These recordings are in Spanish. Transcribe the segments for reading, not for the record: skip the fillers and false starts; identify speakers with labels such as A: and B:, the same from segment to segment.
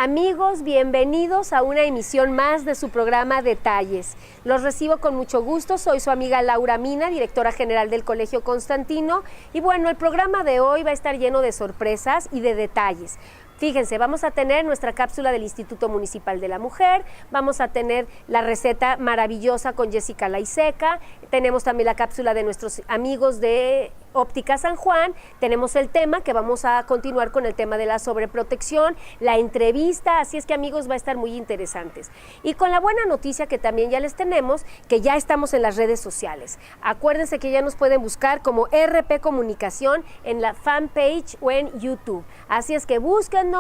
A: Amigos, bienvenidos a una emisión más de su programa Detalles. Los recibo con mucho gusto, soy su amiga Laura Mina, directora general del Colegio Constantino. Y bueno, el programa de hoy va a estar lleno de sorpresas y de detalles. Fíjense, vamos a tener nuestra cápsula del Instituto Municipal de la Mujer, vamos a tener la receta maravillosa con Jessica Laiseca, tenemos también la cápsula de nuestros amigos de Óptica San Juan, tenemos el tema que vamos a continuar con el tema de la sobreprotección, la entrevista, así es que amigos va a estar muy interesantes. Y con la buena noticia que también ya les tenemos, que ya estamos en las redes sociales. Acuérdense que ya nos pueden buscar como RP Comunicación en la fanpage o en YouTube. Así es que búsquennos,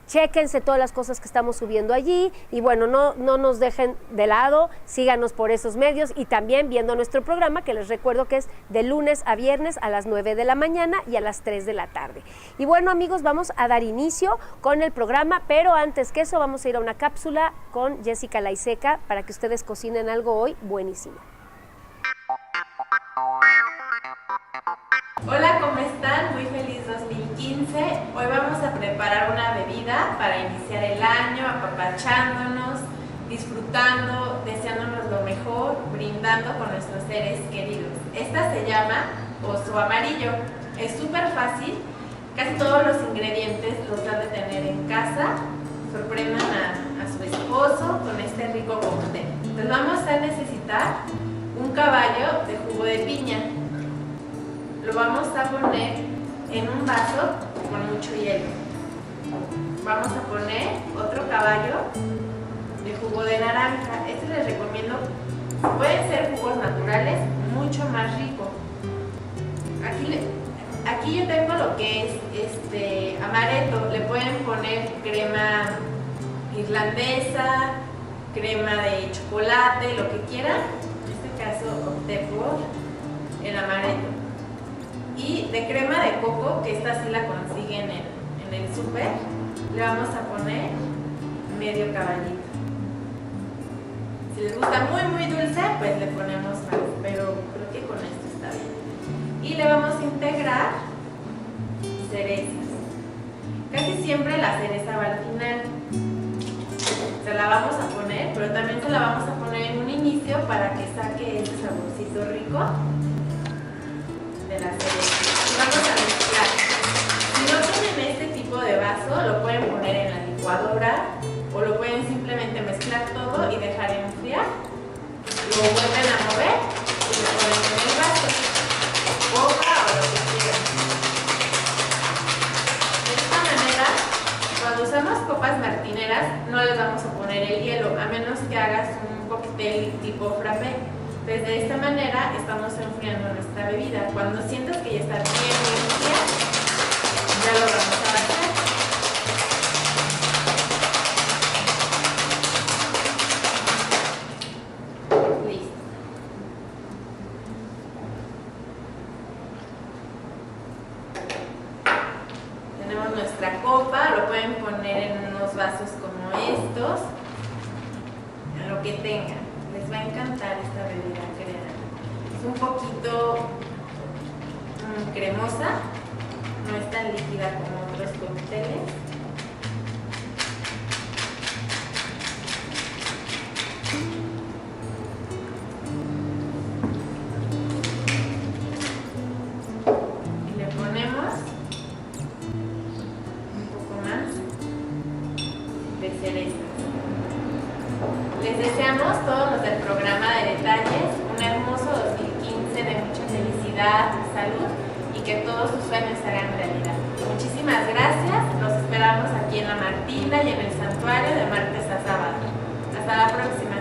A: chéquense todas las cosas que estamos subiendo allí y bueno, no nos dejen de lado, síganos por esos medios y también viendo nuestro programa, que les recuerdo que es de lunes a viernes a las 9 de la mañana y a las 3 de la tarde. Y bueno amigos, vamos a dar inicio con el programa, pero antes que eso vamos a ir a una cápsula con Jessica Laiseca para que ustedes cocinen algo hoy buenísimo.
B: Hola, ¿cómo están? Muy feliz 2015. Hoy vamos a preparar una bebida para iniciar el año, apapachándonos, disfrutando, deseándonos lo mejor, brindando con nuestros seres queridos. Esta se llama Oso Amarillo. Es súper fácil, casi todos los ingredientes los han de tener en casa. Sorprendan a su esposo con este rico cóctel. Entonces vamos a necesitar un caballo de jugo de piña. Lo vamos a poner en un vaso con mucho hielo. Vamos a poner otro caballo de jugo de naranja. Este les recomiendo, pueden ser jugos naturales, mucho más rico. Aquí yo tengo lo que es amaretto. Le pueden poner crema irlandesa, crema de chocolate, lo que quieran. En este caso opté por el amaretto. Y de crema de coco, que esta sí la consiguen en el súper, le vamos a poner medio caballito. Si les gusta muy dulce, pues le ponemos más, pero creo que con esto está bien. Y le vamos a integrar cerezas. Casi siempre la cereza va al final. Se la vamos a poner, pero también se la vamos a poner en un inicio para que saque ese saborcito rico de la cereza. Y vamos a mezclar. Si no tienen este tipo de vaso, lo pueden poner en la licuadora o lo pueden simplemente mezclar todo y dejar enfriar. Lo vuelven a mover y lo ponen en el vaso, copa o lo que quieran. De esta manera, cuando usamos copas martineras, no les vamos a poner el hielo, a menos que hagas un cóctel tipo frappé. Entonces, de esta manera estamos enfriando nuestra bebida. Cuando sientas que ya está bien fría, ya lo vamos a bajar. Listo. Tenemos nuestra copa, lo pueden poner en unos vasos como estos, en lo que tengan. Les va a encantar esta bebida, créanme. Es un poquito cremosa, no es tan líquida como otros cócteles. Y le ponemos un poco más de cereza. Les deseamos todos los del programa de Detalles un hermoso 2015 de mucha felicidad, salud y que todos sus sueños se hagan realidad. Muchísimas gracias, los esperamos aquí en La Martina y en el santuario de martes a sábado. Hasta la próxima.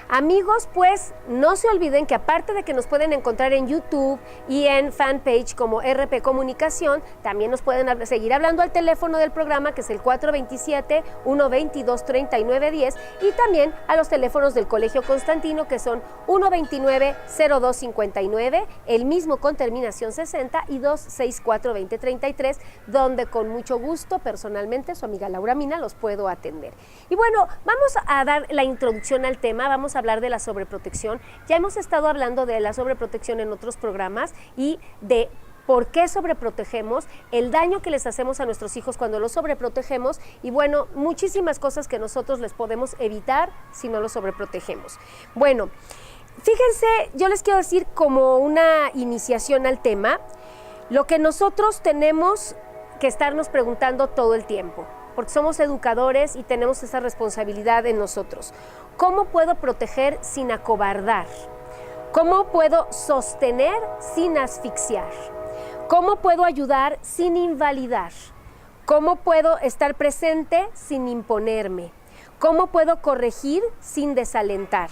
A: Amigos, pues no se olviden que aparte de que nos pueden encontrar en YouTube y en fanpage como RP Comunicación, también nos pueden seguir hablando al teléfono del programa, que es el 427-122-3910, y también a los teléfonos del Colegio Constantino, que son 129-0259, el mismo con terminación 60 y 264-2033, donde con mucho gusto, personalmente, su amiga Laura Mina, los puedo atender. Y bueno, vamos a dar la introducción al tema, vamos a hablar de la sobreprotección. Ya hemos estado hablando de la sobreprotección en otros programas y de por qué sobreprotegemos, el daño que les hacemos a nuestros hijos cuando los sobreprotegemos y bueno, muchísimas cosas que nosotros les podemos evitar si no los sobreprotegemos. Bueno, fíjense, yo les quiero decir como una iniciación al tema, lo que nosotros tenemos que estarnos preguntando todo el tiempo, porque somos educadores y tenemos esa responsabilidad en nosotros. ¿Cómo puedo proteger sin acobardar? ¿Cómo puedo sostener sin asfixiar? ¿Cómo puedo ayudar sin invalidar? ¿Cómo puedo estar presente sin imponerme? ¿Cómo puedo corregir sin desalentar?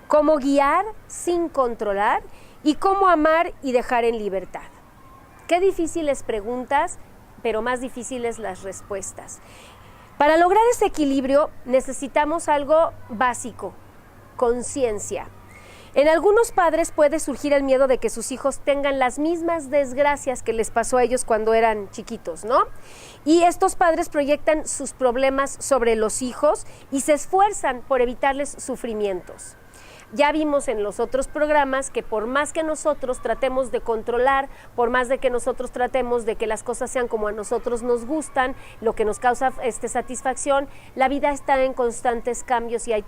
A: ¿Cómo guiar sin controlar? ¿Y cómo amar y dejar en libertad? Qué difíciles preguntas, pero más difíciles las respuestas. Para lograr ese equilibrio necesitamos algo básico, conciencia. En algunos padres puede surgir el miedo de que sus hijos tengan las mismas desgracias que les pasó a ellos cuando eran chiquitos, ¿no? Y estos padres proyectan sus problemas sobre los hijos y se esfuerzan por evitarles sufrimientos. Ya vimos en los otros programas que por más que nosotros tratemos de controlar, por más de que nosotros tratemos de que las cosas sean como a nosotros nos gustan, lo que nos causa satisfacción, la vida está en constantes cambios y hay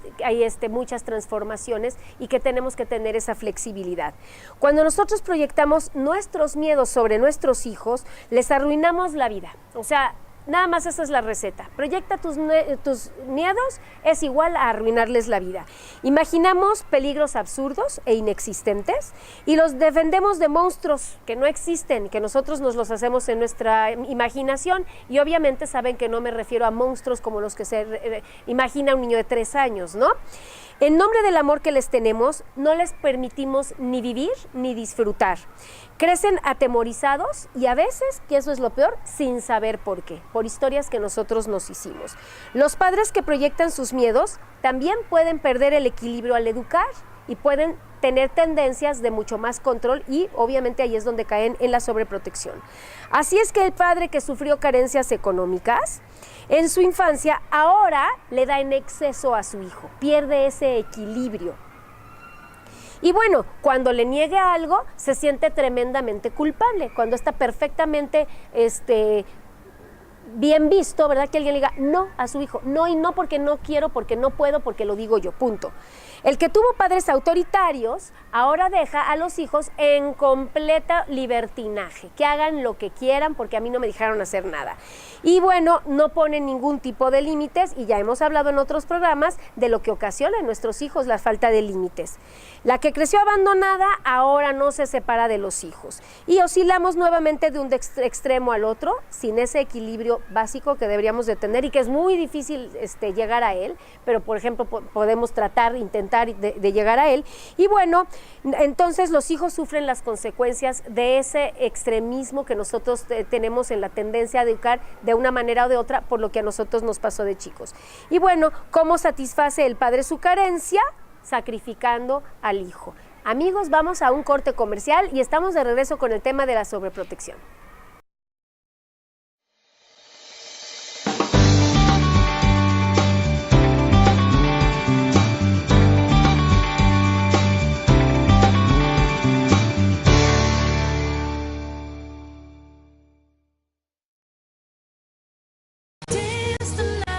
A: muchas transformaciones y que tenemos que tener esa flexibilidad. Cuando nosotros proyectamos nuestros miedos sobre nuestros hijos, les arruinamos la vida. O sea, nada más esa es la receta. Proyecta tus miedos, es igual a arruinarles la vida. Imaginamos peligros absurdos e inexistentes y los defendemos de monstruos que no existen, que nosotros nos los hacemos en nuestra imaginación y obviamente saben que no me refiero a monstruos como los que se imagina un niño de 3 años, ¿no? En nombre del amor que les tenemos, no les permitimos ni vivir ni disfrutar. Crecen atemorizados y a veces, que eso es lo peor, sin saber por qué, por historias que nosotros nos hicimos. Los padres que proyectan sus miedos también pueden perder el equilibrio al educar y pueden tener tendencias de mucho más control y obviamente ahí es donde caen en la sobreprotección. Así es que el padre que sufrió carencias económicas en su infancia ahora le da en exceso a su hijo, pierde ese equilibrio. Y bueno, cuando le niegue algo, se siente tremendamente culpable, cuando está perfectamente bien visto, ¿verdad? Que alguien le diga no a su hijo, no y no porque no quiero, porque no puedo, porque lo digo yo, punto. El que tuvo padres autoritarios ahora deja a los hijos en completa libertinaje, que hagan lo que quieran porque a mí no me dejaron hacer nada. Y bueno, no ponen ningún tipo de límites y ya hemos hablado en otros programas de lo que ocasiona en nuestros hijos la falta de límites. La que creció abandonada ahora no se separa de los hijos y oscilamos nuevamente de un extremo al otro sin ese equilibrio básico que deberíamos de tener y que es muy difícil llegar a él, pero por ejemplo podemos intentar de llegar a él y bueno, entonces los hijos sufren las consecuencias de ese extremismo que nosotros tenemos en la tendencia a educar de una manera o de otra por lo que a nosotros nos pasó de chicos. Y bueno, ¿cómo satisface el padre su carencia? Sacrificando al hijo. Amigos, vamos a un corte comercial y estamos de regreso con el tema de la sobreprotección.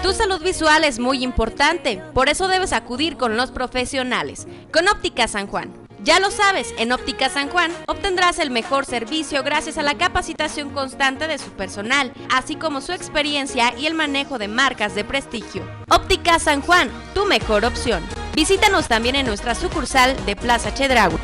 C: Tu salud visual es muy importante, por eso debes acudir con los profesionales. Con Óptica San Juan. Ya lo sabes, en Óptica San Juan obtendrás el mejor servicio gracias a la capacitación constante de su personal, así como su experiencia y el manejo de marcas de prestigio. Óptica San Juan, tu mejor opción. Visítanos también en nuestra sucursal de Plaza Chedraui.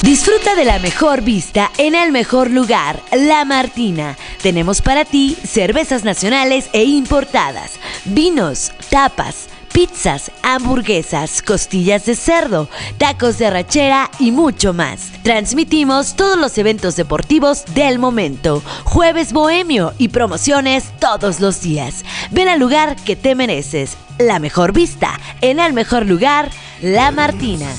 D: Disfruta de la mejor vista en el mejor lugar, La Martina. Tenemos para ti cervezas nacionales e importadas, vinos, tapas, pizzas, hamburguesas, costillas de cerdo, tacos de arrachera y mucho más. Transmitimos todos los eventos deportivos del momento, jueves bohemio y promociones todos los días. Ven al lugar que te mereces, la mejor vista en el mejor lugar, La Martina.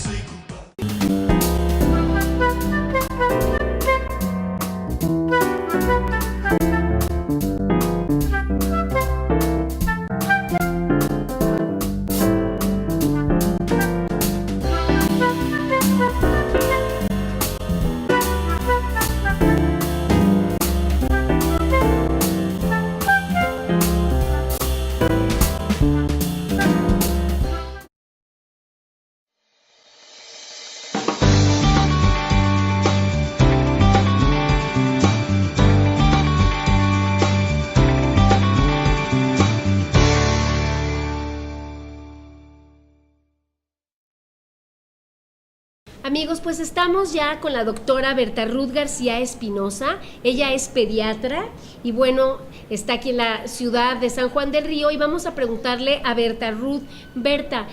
A: Amigos, pues estamos ya con la doctora Berta Ruth García Espinosa. Ella es pediatra y bueno, está aquí en la ciudad de San Juan del Río y vamos a preguntarle a Berta Ruth. Berta,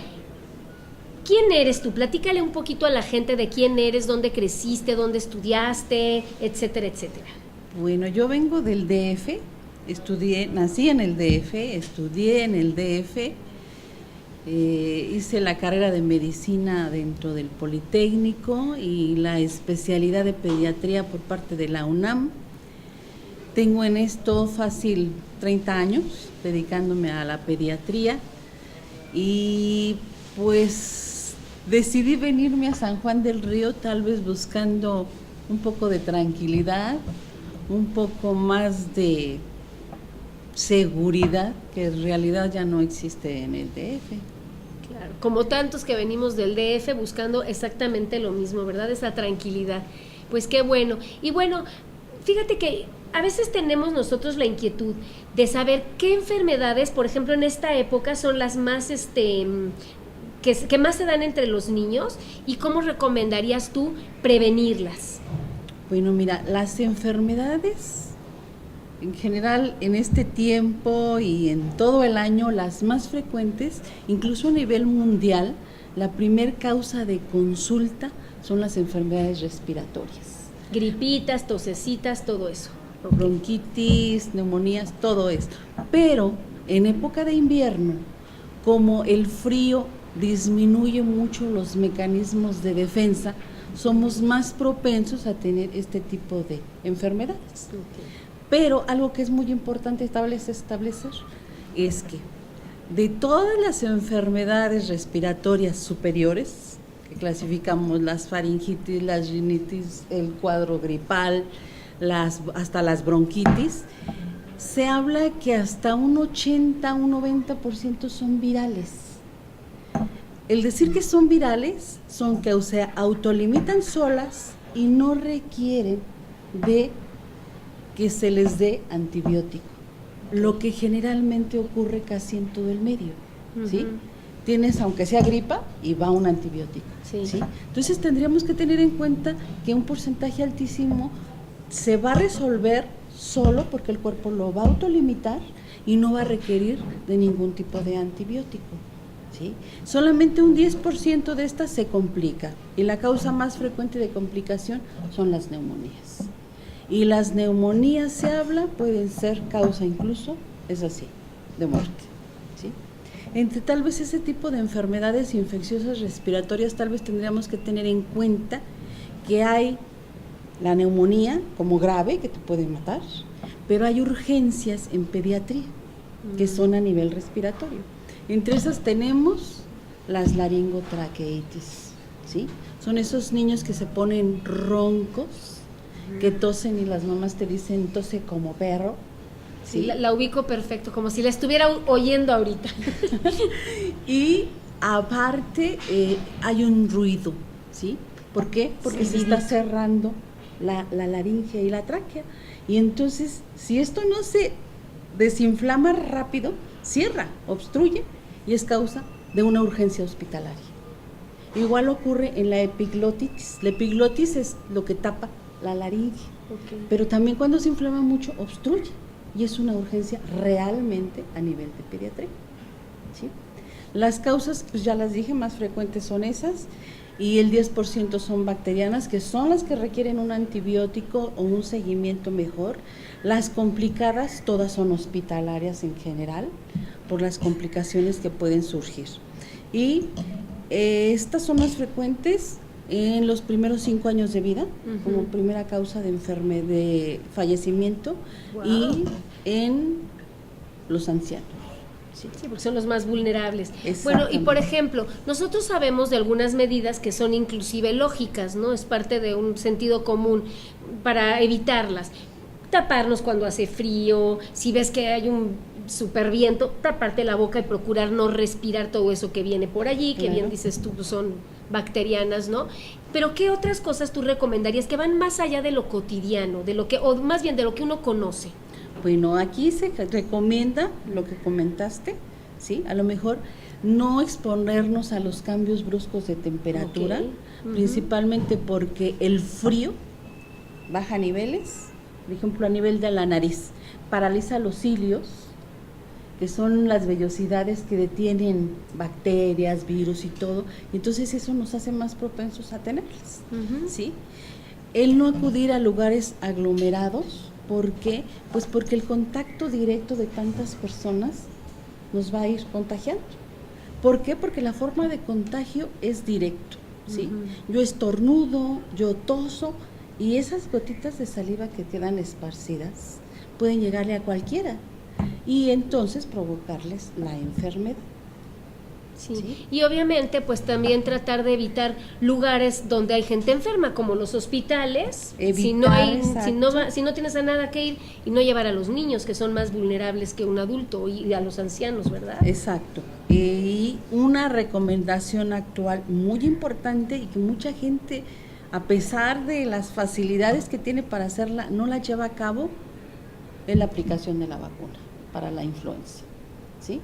A: ¿quién eres tú? Platícale un poquito a la gente de quién eres, dónde creciste, dónde estudiaste, etcétera, etcétera.
E: Bueno, yo vengo del DF, nací en el DF, estudié en el DF, hice la carrera de medicina dentro del Politécnico y la especialidad de pediatría por parte de la UNAM. Tengo en esto fácil 30 años dedicándome a la pediatría y pues decidí venirme a San Juan del Río tal vez buscando un poco de tranquilidad, un poco más de seguridad que en realidad ya no existe en el DF.
A: Claro, como tantos que venimos del DF buscando exactamente lo mismo, ¿verdad? Esa tranquilidad. Pues qué bueno. Y bueno, fíjate que a veces tenemos nosotros la inquietud de saber qué enfermedades, por ejemplo, en esta época son las más, que más se dan entre los niños y cómo recomendarías tú prevenirlas.
E: Bueno, mira, las enfermedades en general en este tiempo y en todo el año, las más frecuentes, incluso a nivel mundial, la primer causa de consulta son las enfermedades respiratorias.
A: Gripitas, tosecitas, todo eso.
E: Bronquitis, neumonías, todo esto. Pero en época de invierno, como el frío disminuye mucho los mecanismos de defensa, somos más propensos a tener este tipo de enfermedades.
A: Okay.
E: Pero algo que es muy importante establecer es que de todas las enfermedades respiratorias superiores, que clasificamos las faringitis, las rinitis, el cuadro gripal, hasta las bronquitis, se habla que hasta un 80, un 90% son virales. El decir que son virales son que se autolimitan solas y no requieren de que se les dé antibiótico, lo que generalmente ocurre casi en todo el medio, ¿sí? Tienes, aunque sea gripa, y va un antibiótico, ¿sí? Entonces tendríamos que tener en cuenta que un porcentaje altísimo se va a resolver solo porque el cuerpo lo va a autolimitar y no va a requerir de ningún tipo de antibiótico, ¿sí? Solamente un 10% de estas se complica y la causa más frecuente de complicación son las neumonías. Y las neumonías, se habla, pueden ser causa incluso, es así, de muerte, ¿sí? Entre tal vez ese tipo de enfermedades infecciosas respiratorias, tal vez tendríamos que tener en cuenta que hay la neumonía como grave, que te puede matar, pero hay urgencias en pediatría, que son a nivel respiratorio. Entre esas tenemos las laringotraqueitis, ¿sí? Son esos niños que se ponen roncos, que tosen y las mamás te dicen tose como perro.
A: Sí, la ubico perfecto, como si la estuviera oyendo ahorita.
E: Y aparte hay un ruido, ¿sí? ¿Por qué? Porque se está cerrando la laringe y la tráquea. Y entonces, si esto no se desinflama rápido, cierra, obstruye y es causa de una urgencia hospitalaria. Igual ocurre en la epiglotitis. La epiglotis es lo que tapa la laringe, pero también cuando se inflama mucho obstruye y es una urgencia realmente a nivel de pediatría, ¿sí? Las causas, pues ya las dije, más frecuentes son esas y el 10% son bacterianas, que son las que requieren un antibiótico o un seguimiento mejor. Las complicadas todas son hospitalarias en general por las complicaciones que pueden surgir y estas son más frecuentes en los primeros 5 años de vida, como primera causa de fallecimiento, y en los ancianos.
A: Sí, porque son los más vulnerables. Bueno, y por ejemplo, nosotros sabemos de algunas medidas que son inclusive lógicas, ¿no? Es parte de un sentido común para evitarlas. Taparnos cuando hace frío, si ves que hay un super viento, taparte la boca y procurar no respirar todo eso que viene por allí, que bien dices tú, son bacterianas, ¿no? Pero ¿qué otras cosas tú recomendarías que van más allá de lo cotidiano, de lo que, o más bien de lo que uno conoce?
E: Bueno, aquí se recomienda lo que comentaste, ¿sí? A lo mejor no exponernos a los cambios bruscos de temperatura, principalmente porque el frío baja niveles, por ejemplo, a nivel de la nariz, paraliza los cilios, que son las vellosidades que detienen bacterias, virus y todo, y entonces eso nos hace más propensos a tenerlas, ¿sí? El no acudir a lugares aglomerados, ¿por qué? Pues porque el contacto directo de tantas personas nos va a ir contagiando. ¿Por qué? Porque la forma de contagio es directo, ¿sí? Yo estornudo, yo toso, y esas gotitas de saliva que quedan esparcidas pueden llegarle a cualquiera y entonces provocarles la enfermedad.
A: Sí. Y obviamente pues también tratar de evitar lugares donde hay gente enferma, como los hospitales, si no tienes a nada que ir, y no llevar a los niños, que son más vulnerables que un adulto, y a los ancianos, ¿verdad?
E: Exacto. Y una recomendación actual muy importante y que mucha gente, a pesar de las facilidades que tiene para hacerla, no la lleva a cabo, es la aplicación de la vacuna para la influenza, ¿sí?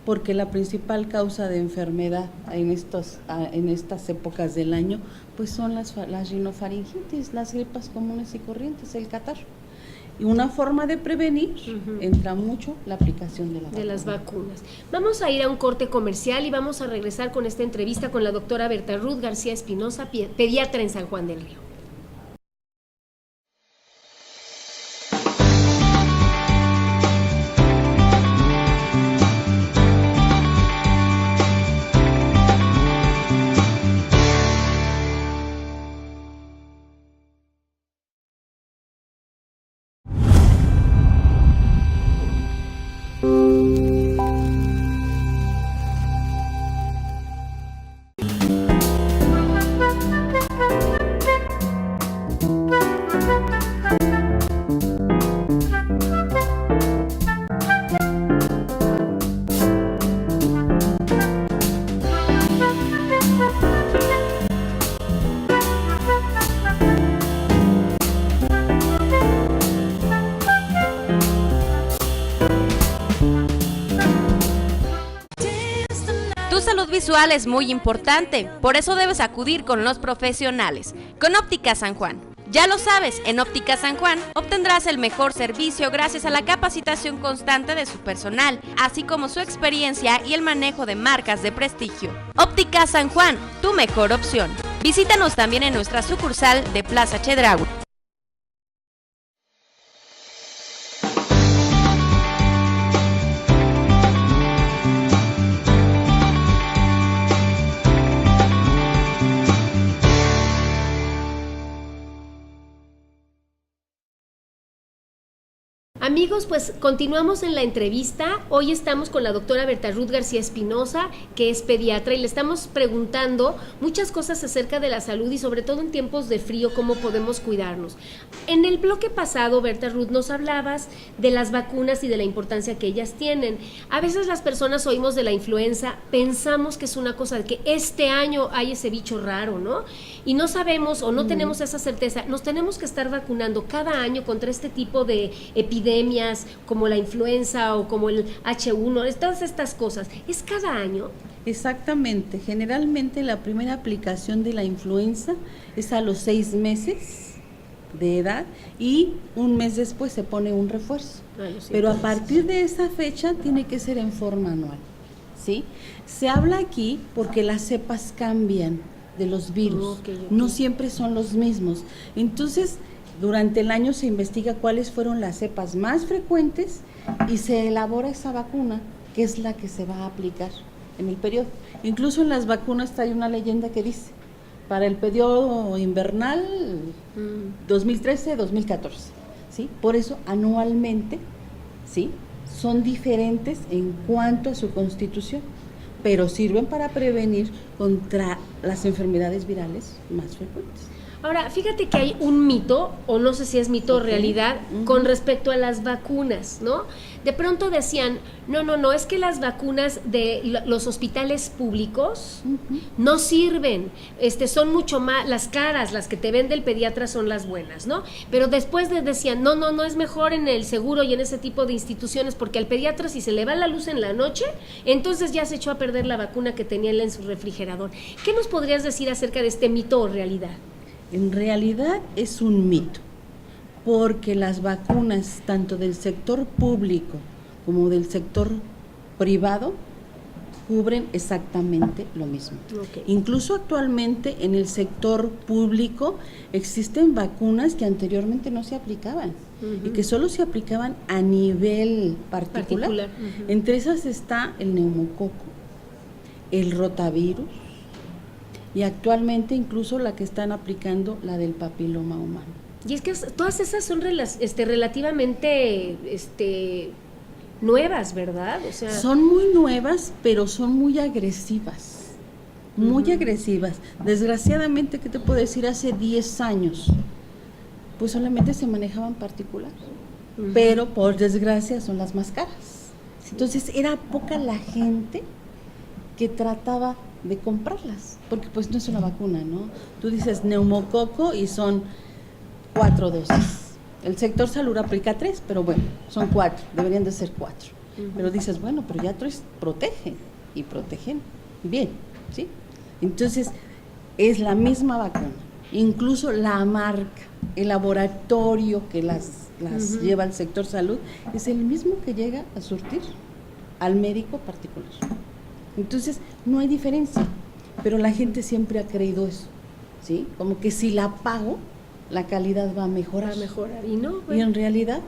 E: Porque la principal causa de enfermedad en estas épocas del año, pues son las rinofaringitis, las gripas comunes y corrientes, el catarro. Y una forma de prevenir entra mucho la aplicación de las vacunas.
A: Vamos a ir a un corte comercial y vamos a regresar con esta entrevista con la doctora Berta Ruth García Espinosa, pediatra en San Juan del Río.
C: Visual es muy importante, por eso debes acudir con los profesionales. Con Óptica San Juan. Ya lo sabes, en Óptica San Juan obtendrás el mejor servicio gracias a la capacitación constante de su personal, así como su experiencia y el manejo de marcas de prestigio. Óptica San Juan, tu mejor opción. Visítanos también en nuestra sucursal de Plaza Chedraui.
A: Amigos, pues continuamos en la entrevista. Hoy estamos con la doctora Berta Ruth García Espinosa, que es pediatra, y le estamos preguntando muchas cosas acerca de la salud y sobre todo en tiempos de frío, cómo podemos cuidarnos. En el bloque pasado, Berta Ruth, nos hablabas de las vacunas y de la importancia que ellas tienen. A veces las personas oímos de la influenza, pensamos que es una cosa de que este año hay ese bicho raro, ¿no? Y no sabemos o no tenemos esa certeza. Nos tenemos que estar vacunando cada año contra este tipo de epidemias como la influenza o como el H1, todas estas cosas. ¿Es cada año?
E: Exactamente. Generalmente la primera aplicación de la influenza es a los 6 meses de edad y un mes después se pone un refuerzo. Pero a partir de esa fecha tiene que ser en forma anual, ¿sí? Se habla aquí porque las cepas cambian de los virus, no siempre son los mismos. Entonces, durante el año se investiga cuáles fueron las cepas más frecuentes y se elabora esa vacuna, que es la que se va a aplicar en el periodo. Incluso en las vacunas hay una leyenda que dice, para el periodo invernal 2013-2014, ¿sí? Por eso anualmente, ¿sí? Son diferentes en cuanto a su constitución, pero sirven para prevenir contra las enfermedades virales más frecuentes.
A: Ahora, fíjate que hay un mito, o no sé si es mito o realidad, con respecto a las vacunas, ¿no? De pronto decían, no, es que las vacunas de los hospitales públicos no sirven, son mucho más, las caras, las que te vende el pediatra son las buenas, ¿no? Pero después decían, no, es mejor en el seguro y en ese tipo de instituciones, porque al pediatra si se le va la luz en la noche, entonces ya se echó a perder la vacuna que tenía él en su refrigerador. ¿Qué nos podrías decir acerca de este mito o realidad?
E: En realidad es un mito, porque las vacunas, tanto del sector público como del sector privado, cubren exactamente lo mismo.
A: Okay.
E: Incluso actualmente en el sector público existen vacunas que anteriormente no se aplicaban y que solo se aplicaban a nivel particular. Entre esas está el neumococo, el rotavirus, y actualmente incluso la que están aplicando, la del papiloma humano.
A: Y es que todas esas son relativamente nuevas, ¿verdad? O sea,
E: son muy nuevas, pero son muy agresivas, muy agresivas. Desgraciadamente, ¿qué te puedo decir? Hace 10 años, pues solamente se manejaban particular, pero por desgracia son las más caras. Entonces era poca la gente que trataba de comprarlas, porque pues no es una vacuna, ¿no? Tú dices neumococo y son 4 dosis. El sector salud aplica 3, pero bueno, son 4, deberían de ser 4. Pero dices, bueno, pero ya 3 protegen y protegen bien, ¿sí? Entonces, es la misma vacuna. Incluso la marca, el laboratorio que las lleva al sector salud, es el mismo que llega a surtir al médico particular. Entonces, no hay diferencia, pero la gente siempre ha creído eso, ¿sí? Como que si la pago, la calidad va a mejorar.
A: Y no,
E: bueno. Y en realidad,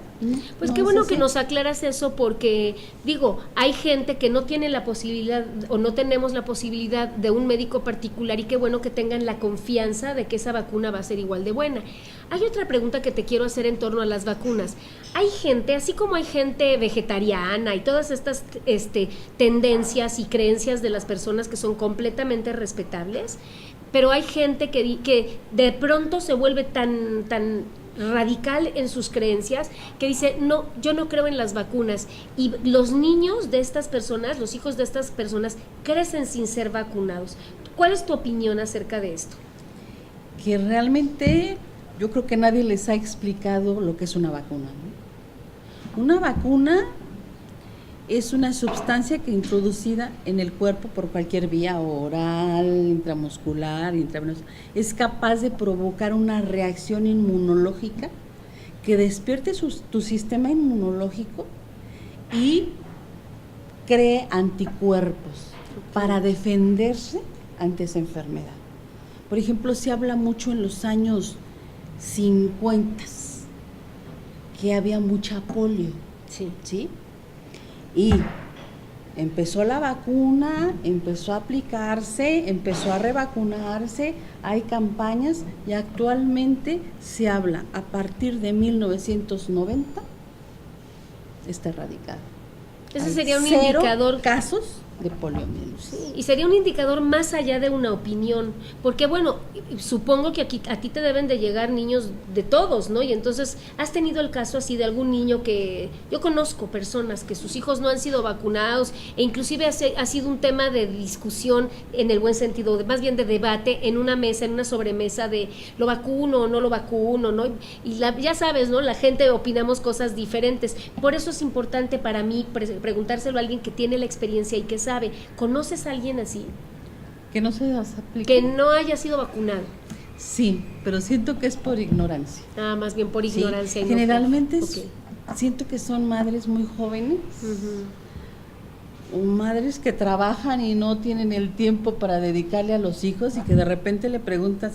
A: pues
E: no
A: qué bueno
E: es
A: que
E: así.
A: nos aclaras eso, porque digo, hay gente que no tiene la posibilidad o no tenemos la posibilidad de un médico particular, y qué bueno que tengan la confianza de que esa vacuna va a ser igual de buena. Hay otra pregunta que te quiero hacer en torno a las vacunas. Hay gente, así como hay gente vegetariana y todas estas tendencias y creencias de las personas que son completamente respetables, pero hay gente que de pronto se vuelve tan radical en sus creencias que dice, no, yo no creo en las vacunas, y los niños de estas personas, los hijos de estas personas crecen sin ser vacunados. ¿Cuál es tu opinión acerca de esto?
E: Que realmente yo creo que nadie les ha explicado lo que es una vacuna, ¿no? Una vacuna es una sustancia que introducida en el cuerpo por cualquier vía, oral, intramuscular, intravenosa, es capaz de provocar una reacción inmunológica que despierte tu sistema inmunológico y cree anticuerpos para defenderse ante esa enfermedad. Por ejemplo, se habla mucho en los años 50 que había mucha polio, ¿sí? Y empezó la vacuna, empezó a aplicarse, empezó a revacunarse, hay campañas, y actualmente se habla, a partir de 1990, está erradicado.
A: Ese
E: Hay
A: sería un
E: 0
A: indicador.
E: casos de poliomielitis.
A: Sí, y sería un indicador más allá de una opinión, porque bueno, supongo que aquí a ti te deben de llegar niños de todos, ¿no? Y entonces, ¿has tenido el caso así de algún niño que, yo conozco personas que sus hijos no han sido vacunados, e inclusive ha sido un tema de discusión en el buen sentido, más bien de debate en una mesa, en una sobremesa de lo vacuno o no lo vacuno, ¿no? Y ya sabes, ¿no? La gente opinamos cosas diferentes. Por eso es importante para mí preguntárselo a alguien que tiene la experiencia y que sabe. ¿Conoces a alguien así?
E: Que no se aplique.
A: Que no haya sido vacunado.
E: Sí, pero siento que es por ignorancia.
A: Ah, más bien por ignorancia.
E: Sí,
A: y no
E: generalmente
A: por...
E: siento que son madres muy jóvenes, o madres que trabajan y no tienen el tiempo para dedicarle a los hijos, y que de repente le preguntas,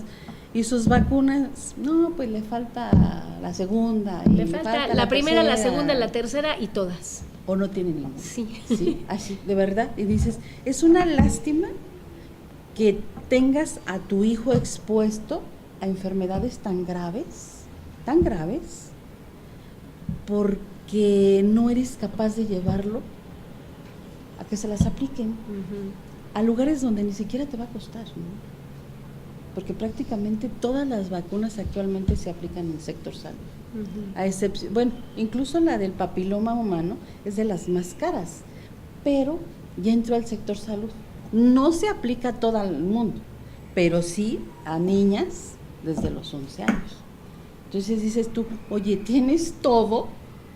E: ¿y sus vacunas? No, pues le falta la segunda.
A: Le falta la primera,
E: tercera,
A: la segunda, la tercera y todas.
E: O no tienen ninguna.
A: Sí.
E: Así, de verdad. Y dices, es una lástima que tengas a tu hijo expuesto a enfermedades tan graves, porque no eres capaz de llevarlo a que se las apliquen a lugares donde ni siquiera te va a costar, ¿no? porque prácticamente todas las vacunas actualmente se aplican en el sector salud. A excepción, bueno, incluso la del papiloma humano es de las más caras, pero ya entró al sector salud. No se aplica a todo el mundo, pero sí a niñas desde los 11 años. Entonces dices tú, oye, tienes todo,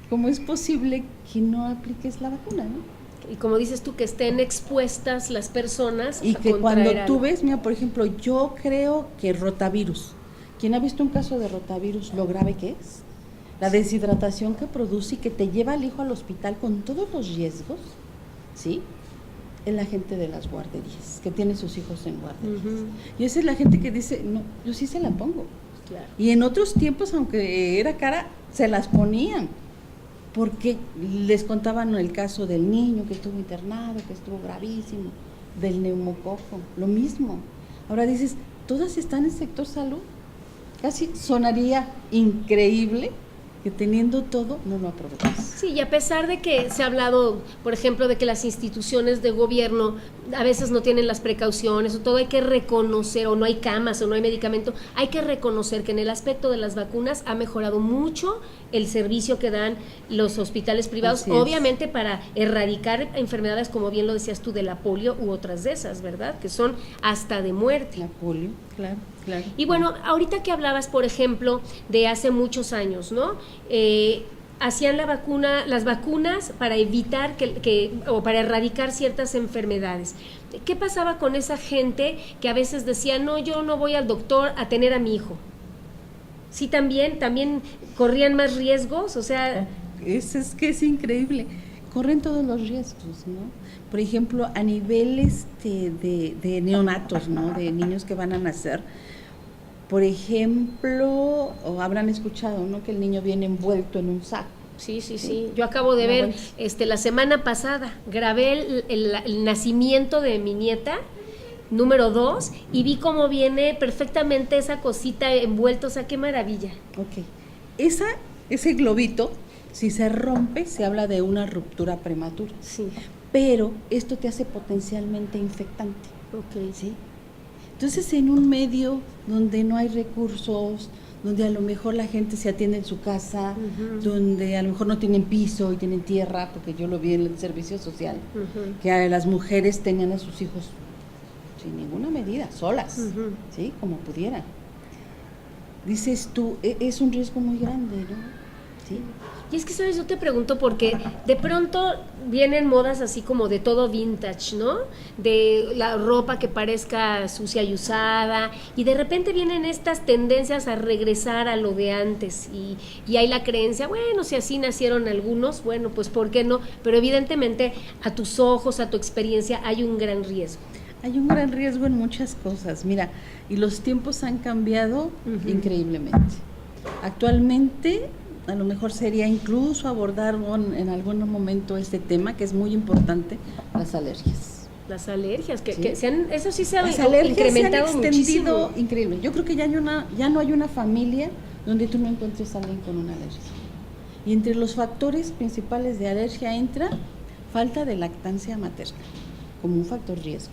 E: ¿cómo es posible que no apliques la vacuna, no?
A: Y como dices tú, que estén expuestas las personas
E: y
A: a
E: que cuando
A: contraer
E: tú
A: algo.
E: ves, mira, por ejemplo, yo creo que rotavirus, ¿quién ha visto un caso de rotavirus, lo grave que es? La deshidratación que produce y que te lleva al hijo al hospital con todos los riesgos, ¿sí? Es la gente de las guarderías, que tiene sus hijos en guarderías. Y esa es la gente que dice, no, yo sí se la pongo.
A: Claro.
E: Y en otros tiempos, aunque era cara, se las ponían, porque les contaban el caso del niño que estuvo internado, que estuvo gravísimo, del neumococo, lo mismo. Ahora dices, todas están en el sector salud. Casi sonaría increíble que teniendo todo no lo aprovechas.
A: Sí, y a pesar de que se ha hablado, por ejemplo, de que las instituciones de gobierno a veces no tienen las precauciones o todo, hay que reconocer, o no hay camas o no hay medicamento, hay que reconocer que en el aspecto de las vacunas ha mejorado mucho el servicio que dan los hospitales privados,
E: Así es.
A: obviamente para erradicar enfermedades, como bien lo decías tú, de la polio u otras de esas, ¿verdad? Que son hasta de muerte.
E: La polio, claro, claro.
A: Y bueno, ahorita que hablabas, por ejemplo, de hace muchos años, ¿no? Hacían las vacunas para evitar o para erradicar ciertas enfermedades. ¿Qué pasaba con esa gente que a veces decía, no, yo no voy al doctor a tener a mi hijo? Sí, también corrían más riesgos, o sea...
E: Es que es increíble. Corren todos los riesgos, ¿no? Por ejemplo, a nivel de neonatos, ¿no? De niños que van a nacer. Por ejemplo, o habrán escuchado, ¿no? Que el niño viene envuelto en un saco.
A: Sí. Yo acabo de ver, la semana pasada, grabé el nacimiento de mi nieta, número 2, y vi cómo viene perfectamente esa cosita envuelta, o sea, qué maravilla.
E: Ok. Ese globito, si se rompe, se habla de una ruptura prematura.
A: Sí.
E: Pero esto te hace potencialmente infectante.
A: Ok.
E: ¿Sí? Entonces, en un medio donde no hay recursos, donde a lo mejor la gente se atiende en su casa, donde a lo mejor no tienen piso y tienen tierra, porque yo lo vi en el servicio social, que a las mujeres tenían a sus hijos sin ninguna medida, solas, ¿sí? Como pudieran. Dices tú, es un riesgo muy grande, ¿no? ¿Sí?
A: Y es que, ¿sabes? Yo te pregunto porque de pronto vienen modas así como de todo vintage, ¿no? De la ropa que parezca sucia y usada, y de repente vienen estas tendencias a regresar a lo de antes, y hay la creencia, bueno, si así nacieron algunos, bueno, pues ¿por qué no? Pero evidentemente a tus ojos, a tu experiencia, hay un gran riesgo.
E: Hay un gran riesgo en muchas cosas, mira, y los tiempos han cambiado increíblemente. Actualmente, a lo mejor sería incluso abordar en algún momento este tema, que es muy importante, las alergias.
A: Las alergias,
E: ¿Sí?
A: Eso sí se ha
E: Las alergias
A: incrementado
E: se han extendido
A: muchísimo.
E: increíble. Yo creo que ya no hay una familia donde tú no encuentres a alguien con una alergia. Y entre los factores principales de alergia entra falta de lactancia materna, como un factor riesgo.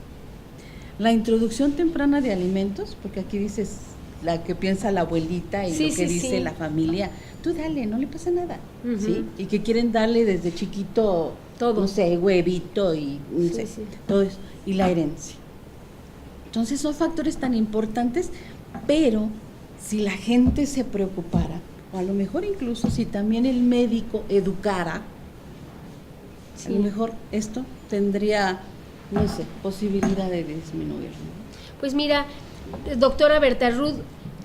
E: La introducción temprana de alimentos, porque aquí dices la que piensa la abuelita y lo que dice la familia, tú dale, no le pasa nada, ¿sí? Y que quieren darle desde chiquito,
A: todo,
E: no sé, huevito y no sé, todo eso, y la herencia. Entonces son factores tan importantes, pero si la gente se preocupara, o a lo mejor incluso si también el médico educara, a lo mejor esto tendría, no sé, posibilidad de disminuir, ¿no?
A: Pues mira, doctora Berta Ruth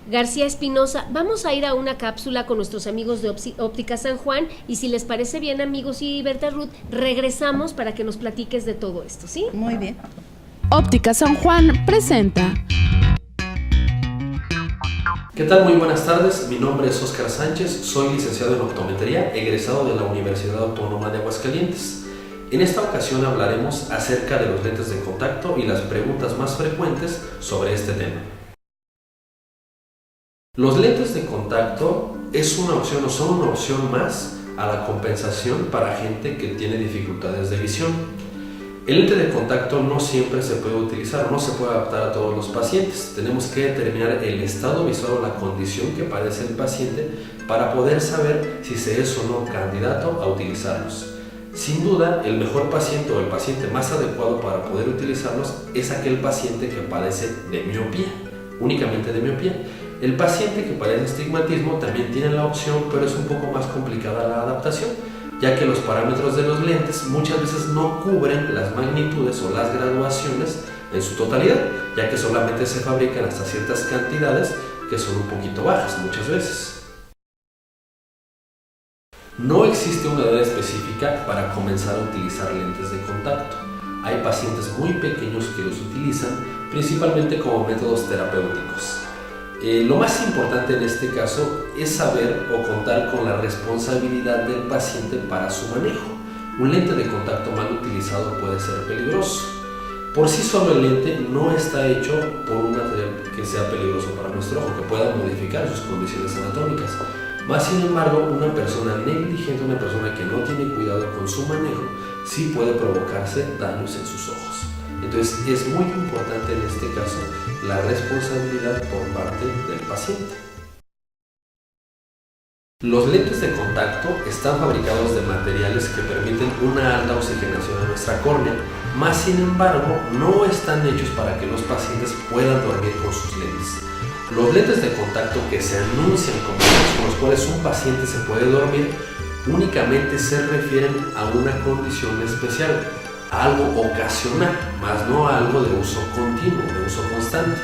A: García Espinosa, vamos a ir a una cápsula con nuestros amigos de Óptica San Juan, y si les parece bien, amigos, y Berta Ruth, regresamos para que nos platiques de todo esto, ¿sí?
E: Muy bien.
F: Óptica San Juan presenta.
G: ¿Qué tal? Muy buenas tardes, mi nombre es Óscar Sánchez, soy licenciado en optometría, egresado de la Universidad Autónoma de Aguascalientes. En esta ocasión hablaremos acerca de los lentes de contacto y las preguntas más frecuentes sobre este tema. Los lentes de contacto son una opción más a la compensación para gente que tiene dificultades de visión. El lente de contacto no siempre se puede utilizar, no se puede adaptar a todos los pacientes. Tenemos que determinar el estado visual o la condición que padece el paciente para poder saber si se es o no candidato a utilizarlos. Sin duda, el mejor paciente o el paciente más adecuado para poder utilizarlos es aquel paciente que padece de miopía, únicamente de miopía. El paciente que padece astigmatismo también tiene la opción, pero es un poco más complicada la adaptación, ya que los parámetros de los lentes muchas veces no cubren las magnitudes o las graduaciones en su totalidad, ya que solamente se fabrican hasta ciertas cantidades que son un poquito bajas muchas veces. No existe una edad específica para comenzar a utilizar lentes de contacto. Hay pacientes muy pequeños que los utilizan principalmente como métodos terapéuticos. Lo más importante en este caso es saber o contar con la responsabilidad del paciente para su manejo. Un lente de contacto mal utilizado puede ser peligroso. Por sí solo el lente no está hecho por un material que sea peligroso para nuestro ojo, que pueda modificar sus condiciones anatómicas. Más sin embargo, una persona negligente, una persona que no tiene cuidado con su manejo, sí puede provocarse daños en sus ojos. Entonces es muy importante en este caso la responsabilidad por parte del paciente. Los lentes de contacto están fabricados de materiales que permiten una alta oxigenación a nuestra córnea, más sin embargo no están hechos para que los pacientes puedan dormir con sus lentes. Los lentes de contacto que se anuncian como los con los cuales un paciente se puede dormir únicamente se refieren a una condición especial, a algo ocasional, más no a algo de uso continuo, de uso constante.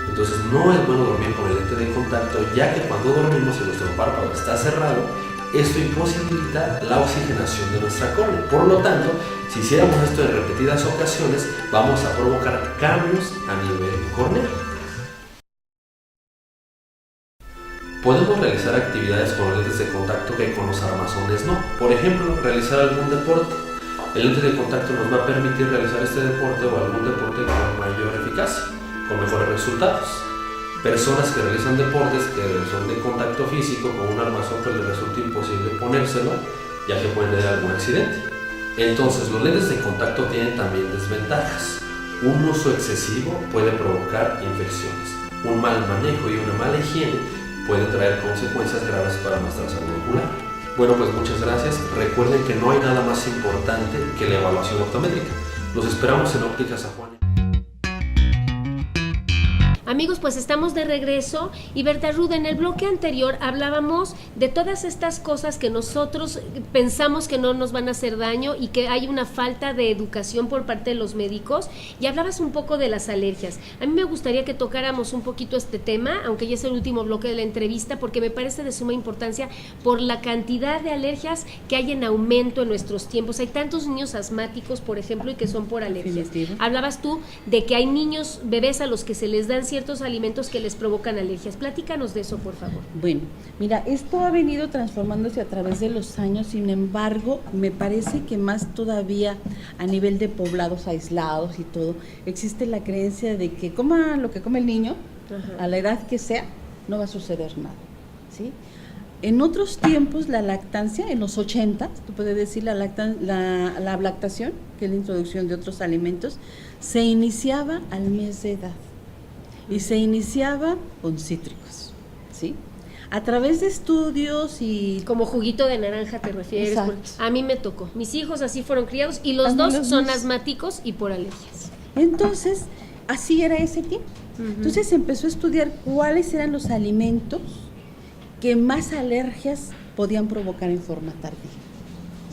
G: Entonces no es bueno dormir con el lente de contacto, ya que cuando dormimos y nuestro párpado está cerrado, esto imposibilita la oxigenación de nuestra córnea. Por lo tanto, si hiciéramos esto en repetidas ocasiones, vamos a provocar cambios a nivel corneal. Podemos realizar actividades con lentes de contacto que con los armazones no. Por ejemplo, realizar algún deporte. El lente de contacto nos va a permitir realizar este deporte o algún deporte con mayor eficacia, con mejores resultados. Personas que realizan deportes que son de contacto físico con un armazón, pues les resulta imposible ponérselo, ya que pueden tener algún accidente. Entonces, los lentes de contacto tienen también desventajas. Un uso excesivo puede provocar infecciones. Un mal manejo y una mala higiene pueden traer consecuencias graves para nuestra salud ocular. Bueno, pues muchas gracias. Recuerden que no hay nada más importante que la evaluación optométrica. Los esperamos en Ópticas San Juan.
A: Amigos, pues estamos de regreso y Berta Ruth, en el bloque anterior hablábamos de todas estas cosas que nosotros pensamos que no nos van a hacer daño y que hay una falta de educación por parte de los médicos, y hablabas un poco de las alergias. A mí me gustaría que tocáramos un poquito este tema, aunque ya es el último bloque de la entrevista, porque me parece de suma importancia por la cantidad de alergias que hay en aumento en nuestros tiempos. Hay tantos niños asmáticos, por ejemplo, y que son por alergias.
E: Definitivo.
A: Hablabas tú de que hay niños, bebés a los que se les dan ciertos alimentos que les provocan alergias. Platícanos de eso, por favor.
E: Bueno, mira, esto ha venido transformándose a través de los años, sin embargo, me parece que más todavía a nivel de poblados aislados y todo, existe la creencia de que coma lo que come el niño, a la edad que sea, no va a suceder nada, ¿sí? En otros tiempos, la lactancia, en los 80, tú puedes decir la lactación, que es la introducción de otros alimentos, se iniciaba al mes de edad. Y se iniciaba con cítricos, ¿sí? A través de estudios y...
A: Como juguito de naranja te refieres.
E: Exacto.
A: A mí me tocó. Mis hijos así fueron criados y los dos son asmáticos y por alergias.
E: Entonces, así era ese tiempo. Entonces se empezó a estudiar cuáles eran los alimentos que más alergias podían provocar en forma tardía,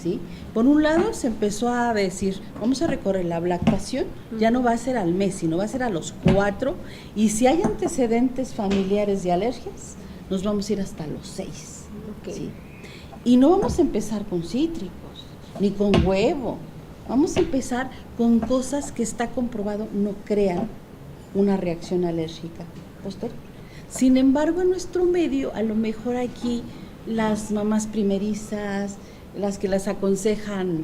E: ¿sí? Por un lado se empezó a decir, vamos a recorrer la lactación, ya no va a ser al mes, sino va a ser a los 4, y si hay antecedentes familiares de alergias, nos vamos a ir hasta los 6.
A: Okay.
E: ¿Sí? Y no vamos a empezar con cítricos, ni con huevo, vamos a empezar con cosas que está comprobado no crean una reacción alérgica posterior. Sin embargo, en nuestro medio, a lo mejor aquí las mamás primerizas, las que las aconsejan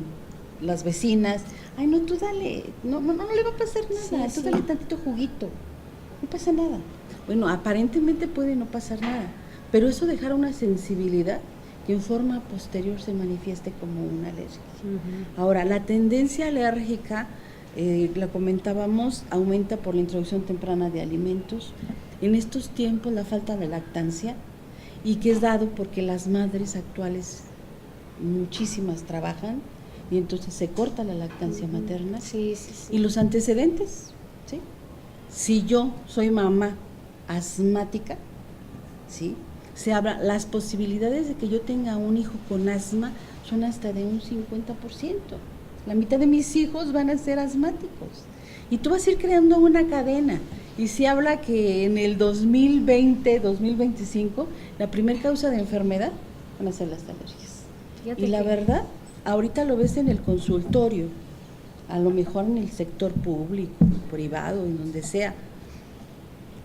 E: las vecinas, ay no, tú dale, no le va a pasar nada, tú dale tantito juguito, no pasa nada. Bueno, aparentemente puede no pasar nada, pero eso dejará una sensibilidad que en forma posterior se manifieste como una alergia. Ahora, la tendencia alérgica la comentábamos, aumenta por la introducción temprana de alimentos. En estos tiempos la falta de lactancia, y que es dado porque las madres actuales, muchísimas trabajan, y entonces se corta la lactancia materna.
A: Sí, sí, sí.
E: Y los antecedentes, ¿sí? Si yo soy mamá asmática, ¿sí? Se habla, las posibilidades de que yo tenga un hijo con asma son hasta de un 50%. La mitad de mis hijos van a ser asmáticos. Y tú vas a ir creando una cadena. Y se habla que en el 2020, 2025, la primera causa de enfermedad van a ser las alergias.
A: Fíjate
E: Y la
A: que-
E: verdad, ahorita lo ves en el consultorio, a lo mejor en el sector público, privado, en donde sea.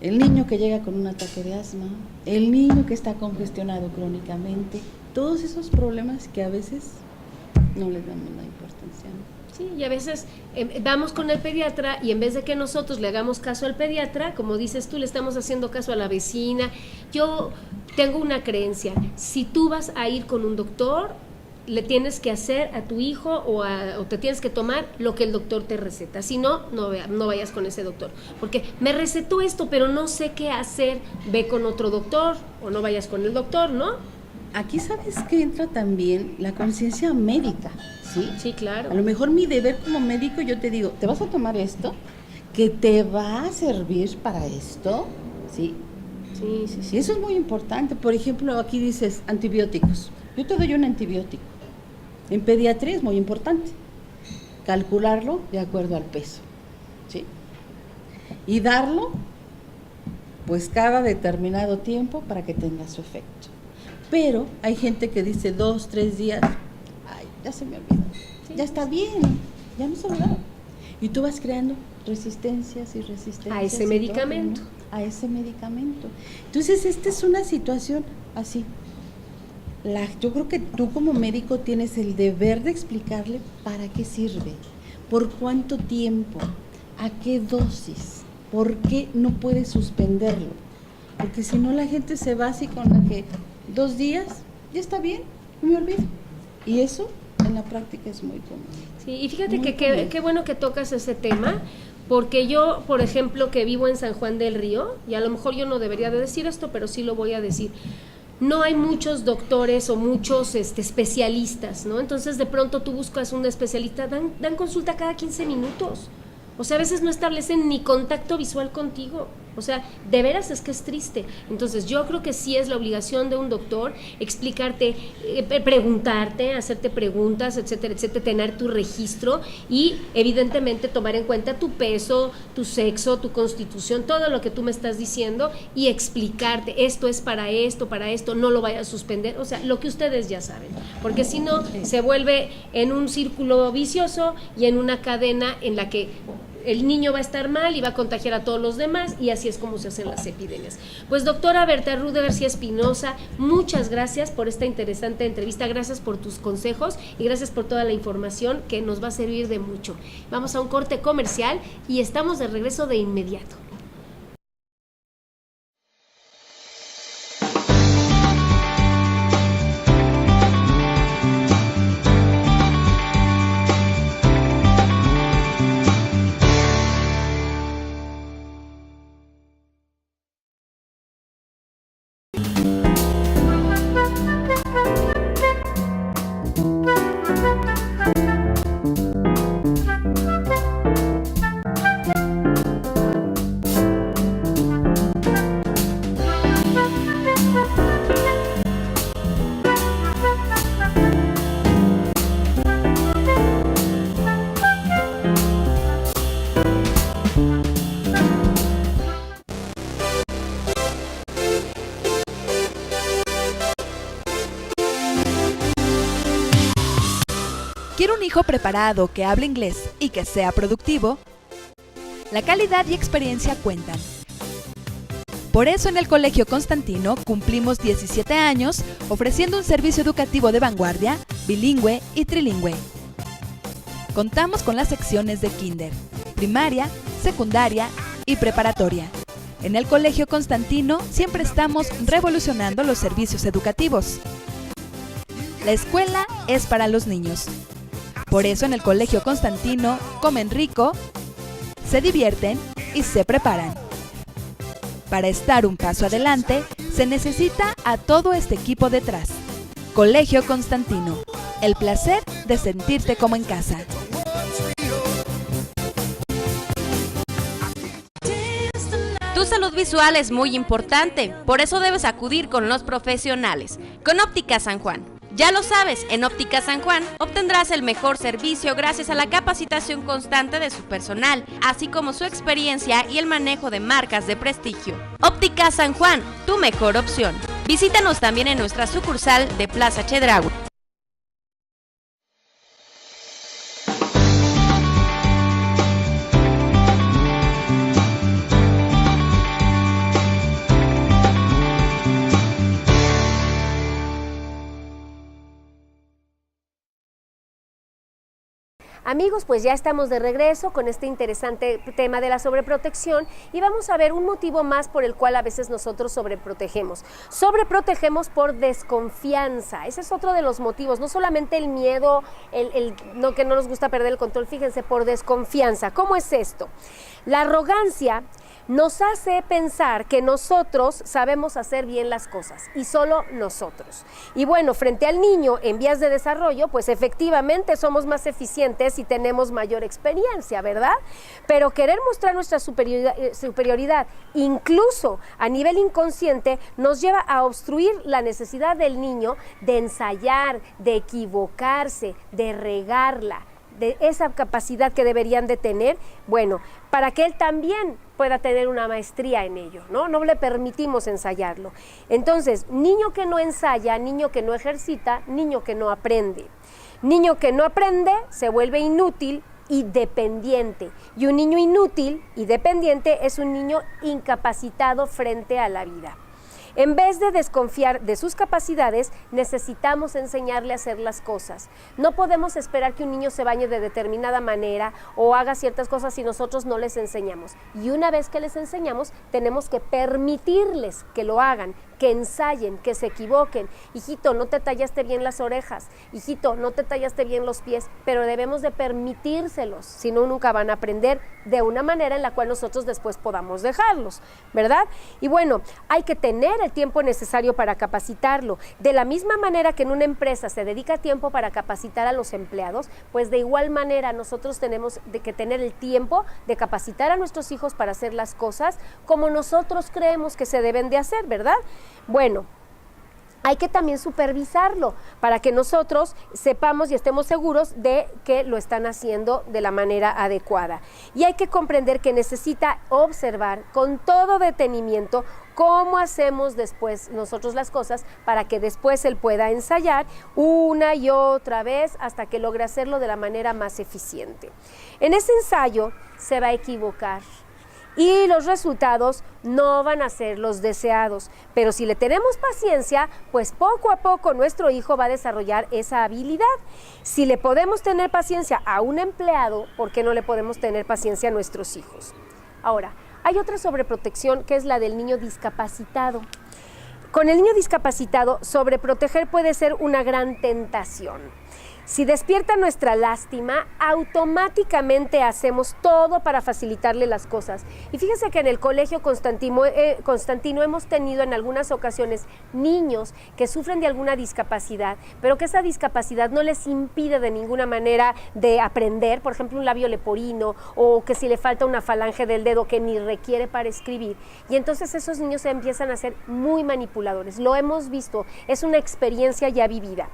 E: El niño que llega con un ataque de asma, el niño que está congestionado crónicamente, todos esos problemas que a veces no les damos la importancia, ¿no?
A: Sí, y a veces vamos con el pediatra y en vez de que nosotros le hagamos caso al pediatra, como dices tú, le estamos haciendo caso a la vecina. Yo tengo una creencia, si tú vas a ir con un doctor, le tienes que hacer a tu hijo o te tienes que tomar lo que el doctor te receta. Si no, no vayas con ese doctor. Porque me recetó esto, pero no sé qué hacer. Ve con otro doctor o no vayas con el doctor, ¿no?
E: Aquí sabes que entra también la conciencia médica, ¿sí?
A: Sí, claro.
E: A lo mejor mi deber como médico, yo te digo, ¿te vas a tomar esto? ¿Que te va a servir para esto? ¿Sí?
A: Sí, sí, sí.
E: Y eso es muy importante. Por ejemplo, aquí dices antibióticos. Yo te doy un antibiótico. En pediatría es muy importante calcularlo de acuerdo al peso, ¿sí? Y darlo, pues cada determinado tiempo para que tenga su efecto. Pero hay gente que dice 2, 3 días, ay, ya se me olvidó, ya está bien, ya no se olvidó. Y tú vas creando resistencias y resistencias.
A: A ese
E: y
A: medicamento.
E: todo, ¿no? A ese medicamento. Entonces, esta es una situación así. Yo creo que tú como médico tienes el deber de explicarle para qué sirve, por cuánto tiempo, a qué dosis, por qué no puedes suspenderlo. Porque si no la gente se va así con la que 2 días, ya está bien, me olvido. Y eso en la práctica es muy común.
A: Sí, y fíjate
E: Muy
A: que
E: común.
A: qué bueno que tocas ese tema, porque yo, por ejemplo, que vivo en San Juan del Río, y a lo mejor yo no debería de decir esto, pero sí lo voy a decir, no hay muchos doctores o muchos especialistas, ¿no? Entonces, de pronto tú buscas un especialista, dan consulta cada 15 minutos. O sea, a veces no establecen ni contacto visual contigo. O sea, de veras es que es triste. Entonces, yo creo que sí es la obligación de un doctor explicarte, preguntarte, hacerte preguntas, etcétera, etcétera, tener tu registro y, evidentemente, tomar en cuenta tu peso, tu sexo, tu constitución, todo lo que tú me estás diciendo y explicarte, esto es para esto, no lo vayas a suspender. O sea, lo que ustedes ya saben. Porque si no, se vuelve en un círculo vicioso y en una cadena en la que el niño va a estar mal y va a contagiar a todos los demás, y así es como se hacen las epidemias. Pues doctora Berta Ruth de García Espinosa, muchas gracias por esta interesante entrevista, gracias por tus consejos y gracias por toda la información que nos va a servir de mucho. Vamos a un corte comercial y estamos de regreso de inmediato.
H: ¿Quiere un hijo preparado que hable inglés y que sea productivo? La calidad y experiencia cuentan. Por eso en el Colegio Constantino cumplimos 17 años ofreciendo un servicio educativo de vanguardia, bilingüe y trilingüe. Contamos con las secciones de kinder, primaria, secundaria y preparatoria. En el Colegio Constantino siempre estamos revolucionando los servicios educativos. La escuela es para los niños. Por eso en el Colegio Constantino comen rico, se divierten y se preparan. Para estar un paso adelante, se necesita a todo este equipo detrás. Colegio Constantino, el placer de sentirte como en casa.
C: Tu salud visual es muy importante, por eso debes acudir con los profesionales. Con Óptica San Juan. Ya lo sabes, en Óptica San Juan obtendrás el mejor servicio gracias a la capacitación constante de su personal, así como su experiencia y el manejo de marcas de prestigio. Óptica San Juan, tu mejor opción. Visítanos también en nuestra sucursal de Plaza Chedraui.
A: Amigos, pues ya estamos de regreso con este interesante tema de la sobreprotección y vamos a ver un motivo más por el cual a veces nosotros sobreprotegemos. Sobreprotegemos por desconfianza, ese es otro de los motivos, no solamente el miedo, no, que no nos gusta perder el control, fíjense, por desconfianza. ¿Cómo es esto? La arrogancia nos hace pensar que nosotros sabemos hacer bien las cosas y solo nosotros. Y bueno, frente al niño en vías de desarrollo, pues efectivamente somos más eficientes y tenemos mayor experiencia, ¿verdad? Pero querer mostrar nuestra superioridad, incluso a nivel inconsciente, nos lleva a obstruir la necesidad del niño de ensayar, de equivocarse, de regarla, de esa capacidad que deberían de tener, bueno, para que él también pueda tener una maestría en ello, ¿no? No le permitimos ensayarlo. Entonces, niño que no ensaya, niño que no ejercita, niño que no aprende. Niño que no aprende se vuelve inútil y dependiente. Y un niño inútil y dependiente es un niño incapacitado frente a la vida. En vez de desconfiar de sus capacidades, necesitamos enseñarle a hacer las cosas. No podemos esperar que un niño se bañe de determinada manera o haga ciertas cosas si nosotros no les enseñamos. Y una vez que les enseñamos, tenemos que permitirles que lo hagan, que ensayen, que se equivoquen. Hijito, no te tallaste bien las orejas. Hijito, no te tallaste bien los pies. Pero debemos de permitírselos, si no, nunca van a aprender de una manera en la cual nosotros después podamos dejarlos, ¿verdad? Y bueno, hay que tener el tiempo necesario para capacitarlo. De la misma manera que en una empresa se dedica tiempo para capacitar a los empleados, pues de igual manera nosotros tenemos que tener el tiempo de capacitar a nuestros hijos para hacer las cosas como nosotros creemos que se deben de hacer, ¿verdad? Bueno, hay que también supervisarlo para que nosotros sepamos y estemos seguros de que lo están haciendo de la manera adecuada. Y hay que comprender que necesita observar con todo detenimiento cómo hacemos después nosotros las cosas para que después él pueda ensayar una y otra vez hasta que logre hacerlo de la manera más eficiente. En ese ensayo se va a equivocar y los resultados no van a ser los deseados, pero si le tenemos paciencia, pues poco a poco nuestro hijo va a desarrollar esa habilidad. Si le podemos tener paciencia a un empleado, ¿por qué no le podemos tener paciencia a nuestros hijos? Ahora, hay otra sobreprotección que es la del niño discapacitado. Con el niño discapacitado, sobreproteger puede ser una gran tentación. Si despierta nuestra lástima, automáticamente hacemos todo para facilitarle las cosas. Y fíjense que en el Colegio Constantino hemos tenido en algunas ocasiones niños que sufren de alguna discapacidad, pero que esa discapacidad no les impide de ninguna manera de aprender, por ejemplo, un labio leporino, o que si le falta una falange del dedo que ni requiere para escribir. Y entonces esos niños se empiezan a ser muy manipuladores. Lo hemos visto, es una experiencia ya vivida.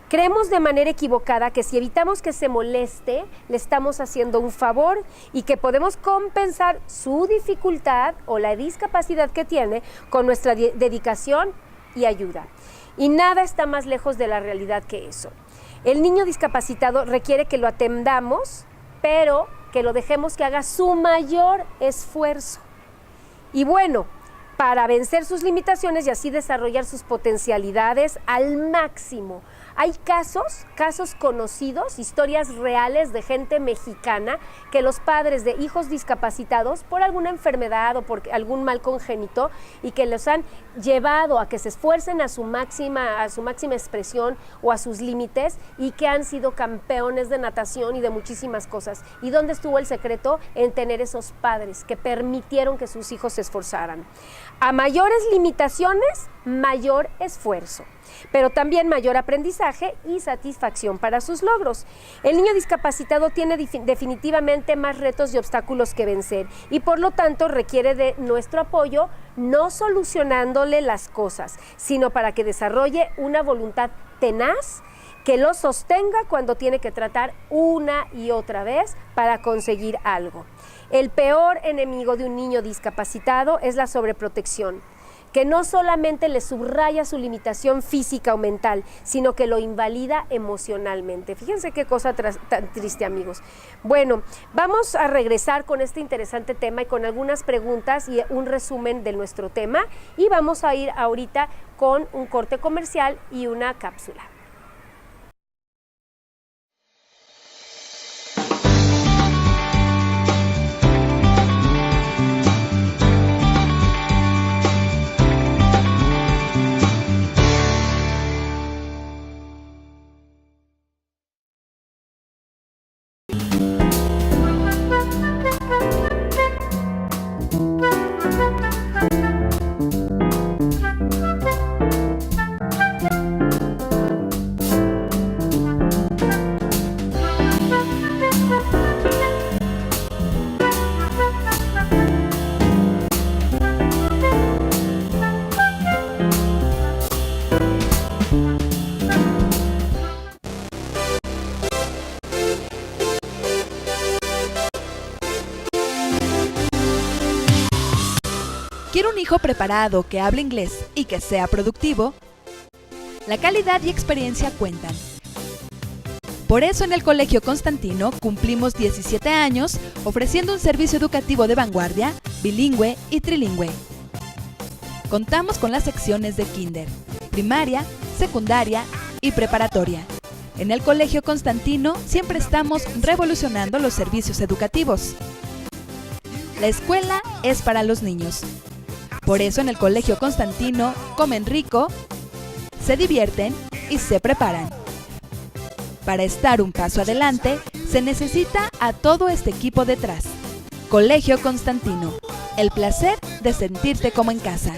A: Creemos de manera equivocada que si evitamos que se moleste, le estamos haciendo un favor y que podemos compensar su dificultad o la discapacidad que tiene con nuestra dedicación y ayuda. Y nada está más lejos de la realidad que eso. El niño discapacitado requiere que lo atendamos, pero que lo dejemos que haga su mayor esfuerzo. Y bueno, para vencer sus limitaciones y así desarrollar sus potencialidades al máximo. Hay casos conocidos, historias reales de gente mexicana que los padres de hijos discapacitados por alguna enfermedad o por algún mal congénito y que los han llevado a que se esfuercen a su máxima expresión o a sus límites y que han sido campeones de natación y de muchísimas cosas. ¿Y dónde estuvo el secreto? En tener esos padres que permitieron que sus hijos se esforzaran. A mayores limitaciones, mayor esfuerzo, pero también mayor aprendizaje y satisfacción para sus logros. El niño discapacitado tiene definitivamente más retos y obstáculos que vencer y por lo tanto requiere de nuestro apoyo, no solucionándole las cosas, sino para que desarrolle una voluntad tenaz que lo sostenga cuando tiene que tratar una y otra vez para conseguir algo. El peor enemigo de un niño discapacitado es la sobreprotección, que no solamente le subraya su limitación física o mental, sino que lo invalida emocionalmente. Fíjense qué cosa tan triste, amigos. Bueno, vamos a regresar con este interesante tema y con algunas preguntas y un resumen de nuestro tema, y vamos a ir ahorita con un corte comercial y una cápsula.
H: ¿Quiere un hijo preparado que hable inglés y que sea productivo? La calidad y experiencia cuentan. Por eso en el Colegio Constantino cumplimos 17 años ofreciendo un servicio educativo de vanguardia, bilingüe y trilingüe. Contamos con las secciones de kinder, primaria, secundaria y preparatoria. En el Colegio Constantino siempre estamos revolucionando los servicios educativos. La escuela es para los niños. Por eso en el Colegio Constantino comen rico, se divierten y se preparan. Para estar un paso adelante, se necesita a todo este equipo detrás. Colegio Constantino, el placer de sentirte como en casa.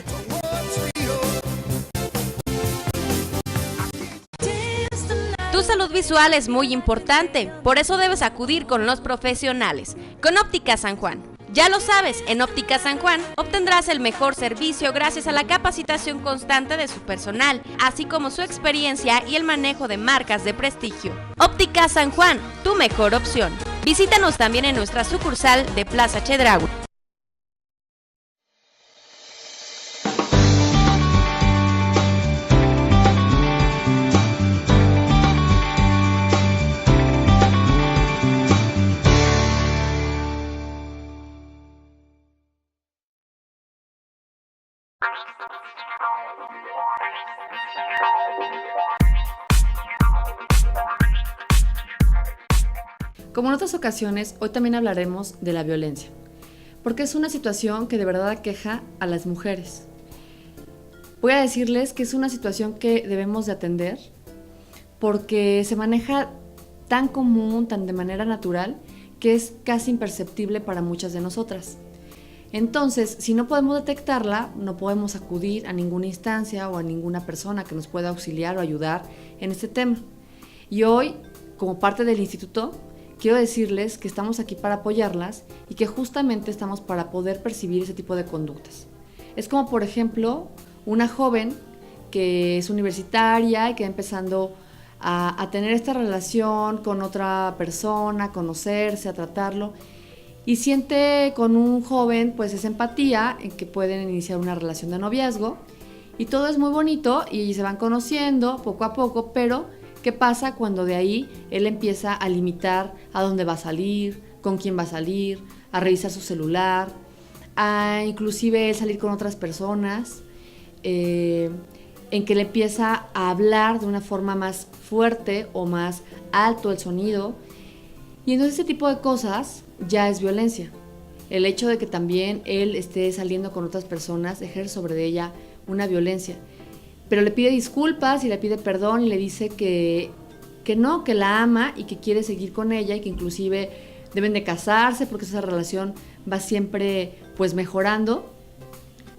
C: Tu salud visual es muy importante, por eso debes acudir con los profesionales. Con Óptica San Juan. Ya lo sabes, en Óptica San Juan obtendrás el mejor servicio gracias a la capacitación constante de su personal, así como su experiencia y el manejo de marcas de prestigio. Óptica San Juan, tu mejor opción. Visítanos también en nuestra sucursal de Plaza Chedraui.
I: Como en otras ocasiones, hoy también hablaremos de la violencia, porque es una situación que de verdad aqueja a las mujeres. Voy a decirles que es una situación que debemos de atender, porque se maneja tan común, tan de manera natural, que es casi imperceptible para muchas de nosotras. Entonces, si no podemos detectarla, no podemos acudir a ninguna instancia o a ninguna persona que nos pueda auxiliar o ayudar en este tema. Y hoy, como parte del instituto, quiero decirles que estamos aquí para apoyarlas y que justamente estamos para poder percibir ese tipo de conductas. Es como, por ejemplo, una joven que es universitaria y que va empezando a tener esta relación con otra persona, a conocerse, a tratarlo, y siente con un joven pues esa empatía en que pueden iniciar una relación de noviazgo y todo es muy bonito y se van conociendo poco a poco, pero ¿qué pasa cuando de ahí él empieza a limitar a dónde va a salir, con quién va a salir, a revisar su celular, a inclusive salir con otras personas? en que le empieza a hablar de una forma más fuerte o más alto el sonido. Y entonces ese tipo de cosas ya es violencia. El hecho de que también él esté saliendo con otras personas ejerce sobre ella una violencia. Pero le pide disculpas y le pide perdón y le dice que no, que la ama y que quiere seguir con ella y que inclusive deben de casarse porque esa relación va siempre pues mejorando.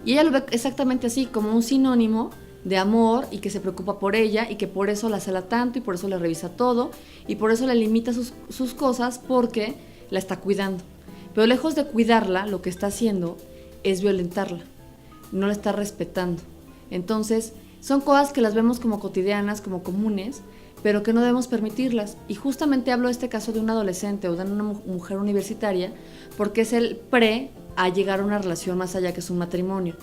I: Y ella lo ve exactamente así, como un sinónimo de amor y que se preocupa por ella y que por eso la cela tanto y por eso le revisa todo y por eso le limita sus cosas porque la está cuidando. Pero lejos de cuidarla, lo que está haciendo es violentarla, no la está respetando. Entonces, son cosas que las vemos como cotidianas, como comunes, pero que no debemos permitirlas. Y justamente hablo de este caso de un adolescente o de una mujer universitaria porque es el pre a llegar a una relación más allá que es un matrimonio.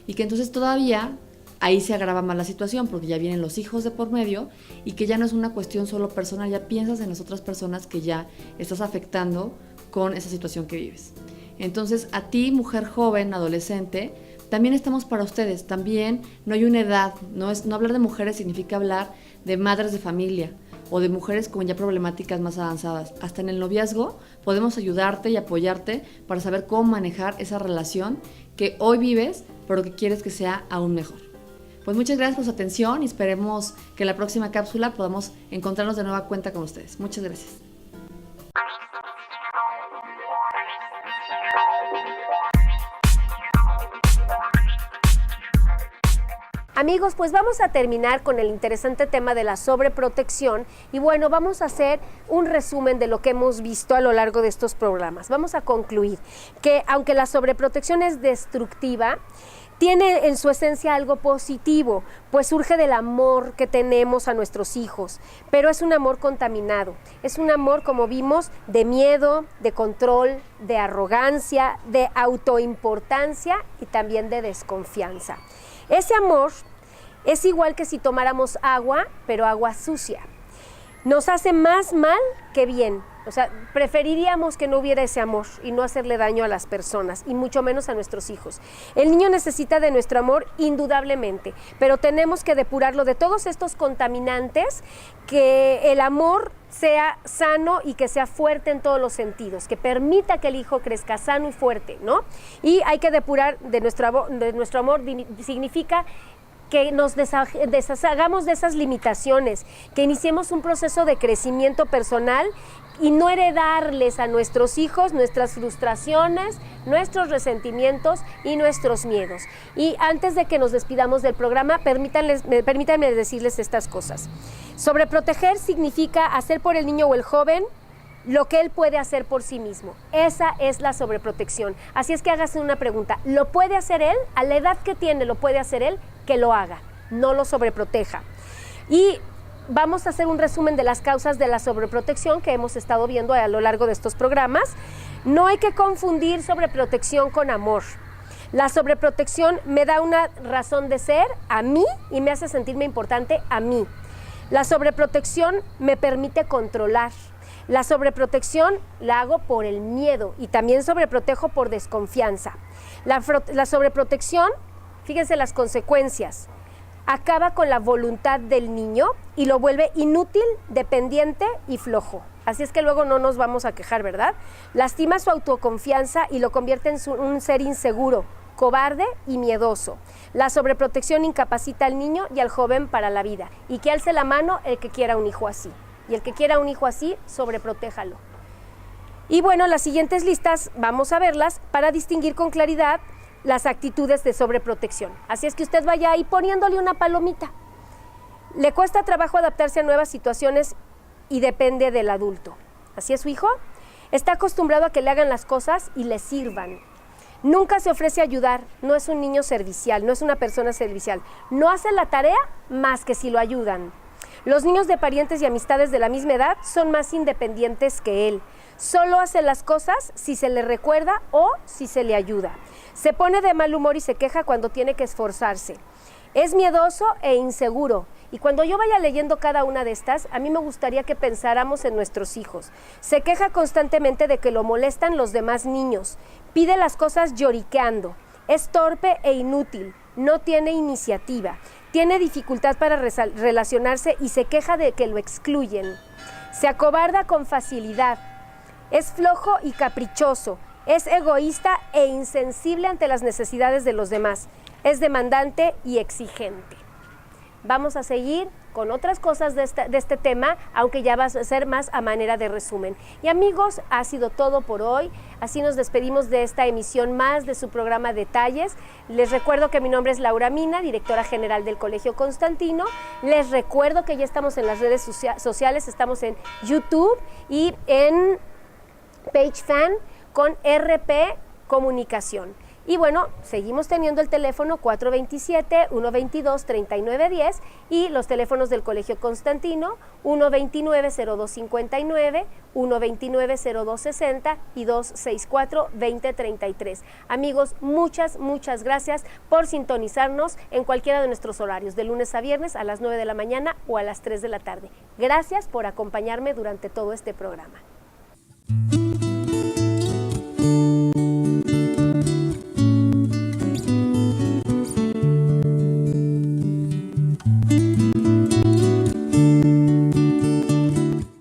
I: Y que entonces todavía ahí se agrava más la situación porque ya vienen los hijos de por medio y que ya no es una cuestión solo personal, ya piensas en las otras personas que ya estás afectando con esa situación que vives. Entonces, a ti, mujer joven, adolescente, también estamos para ustedes. También no hay una edad, no hablar de mujeres significa hablar de madres de familia o de mujeres con ya problemáticas más avanzadas. Hasta en el noviazgo podemos ayudarte y apoyarte para saber cómo manejar esa relación que hoy vives, pero que quieres que sea aún mejor. Pues muchas gracias por su atención y esperemos que en la próxima cápsula podamos encontrarnos de nueva cuenta con ustedes. Muchas gracias.
A: Amigos, pues vamos a terminar con el interesante tema de la sobreprotección y bueno, vamos a hacer un resumen de lo que hemos visto a lo largo de estos programas. Vamos a concluir que aunque la sobreprotección es destructiva, tiene en su esencia algo positivo, pues surge del amor que tenemos a nuestros hijos, pero es un amor contaminado, es un amor, como vimos, de miedo, de control, de arrogancia, de autoimportancia y también de desconfianza. Ese amor es igual que si tomáramos agua, pero agua sucia. Nos hace más mal que bien. O sea, preferiríamos que no hubiera ese amor y no hacerle daño a las personas, y mucho menos a nuestros hijos. El niño necesita de nuestro amor indudablemente, pero tenemos que depurarlo de todos estos contaminantes, que el amor sea sano y que sea fuerte en todos los sentidos, que permita que el hijo crezca sano y fuerte, ¿no? Y hay que depurar de nuestro amor, significa que nos deshagamos de esas limitaciones, que iniciemos un proceso de crecimiento personal y no heredarles a nuestros hijos nuestras frustraciones, nuestros resentimientos y nuestros miedos. Y antes de que nos despidamos del programa, permítanme decirles estas cosas. Sobreproteger significa hacer por el niño o el joven lo que él puede hacer por sí mismo. Esa es la sobreprotección. Así es que hágase una pregunta. ¿Lo puede hacer él? A la edad que tiene, ¿lo puede hacer él? Que lo haga, no lo sobreproteja. Y vamos a hacer un resumen de las causas de la sobreprotección que hemos estado viendo a lo largo de estos programas. No hay que confundir sobreprotección con amor. La sobreprotección me da una razón de ser a mí y me hace sentirme importante a mí. La sobreprotección me permite controlar. La sobreprotección la hago por el miedo y también sobreprotejo por desconfianza. La sobreprotección, fíjense las consecuencias, acaba con la voluntad del niño y lo vuelve inútil, dependiente y flojo. Así es que luego no nos vamos a quejar, ¿verdad? Lastima su autoconfianza y lo convierte en un ser inseguro, cobarde y miedoso. La sobreprotección incapacita al niño y al joven para la vida. Y que alce la mano el que quiera un hijo así. Y el que quiera un hijo así, sobreprotéjalo. Y bueno, las siguientes listas vamos a verlas para distinguir con claridad las actitudes de sobreprotección. Así es que usted vaya ahí poniéndole una palomita. Le cuesta trabajo adaptarse a nuevas situaciones y depende del adulto. ¿Así es su hijo? Está acostumbrado a que le hagan las cosas y le sirvan. Nunca se ofrece a ayudar, no es un niño servicial, no es una persona servicial. No hace la tarea más que si lo ayudan. Los niños de parientes y amistades de la misma edad son más independientes que él. Solo hace las cosas si se le recuerda o si se le ayuda. Se pone de mal humor y se queja cuando tiene que esforzarse. Es miedoso e inseguro. Y cuando yo vaya leyendo cada una de estas, a mí me gustaría que pensáramos en nuestros hijos. Se queja constantemente de que lo molestan los demás niños. Pide las cosas lloriqueando. Es torpe e inútil. No tiene iniciativa. tiene dificultad para relacionarse y se queja de que lo excluyen. Se acobarda con facilidad. Es flojo y caprichoso. Es egoísta e insensible ante las necesidades de los demás. Es demandante y exigente. Vamos a seguir con otras cosas de este tema, aunque ya va a ser más a manera de resumen. Y amigos, ha sido todo por hoy. Así nos despedimos de esta emisión más de su programa Detalles. Les recuerdo que mi nombre es Laura Mina, directora general del Colegio Constantino. Les recuerdo que ya estamos en las redes sociales, estamos en YouTube y en PageFan con RP Comunicación. Y bueno, seguimos teniendo el teléfono 427-122-3910 y los teléfonos del Colegio Constantino 129-0259, 129-0260 y 264-2033. Amigos, muchas gracias por sintonizarnos en cualquiera de nuestros horarios, de lunes a viernes a las 9 de la mañana o a las 3 de la tarde. Gracias por acompañarme durante todo este programa.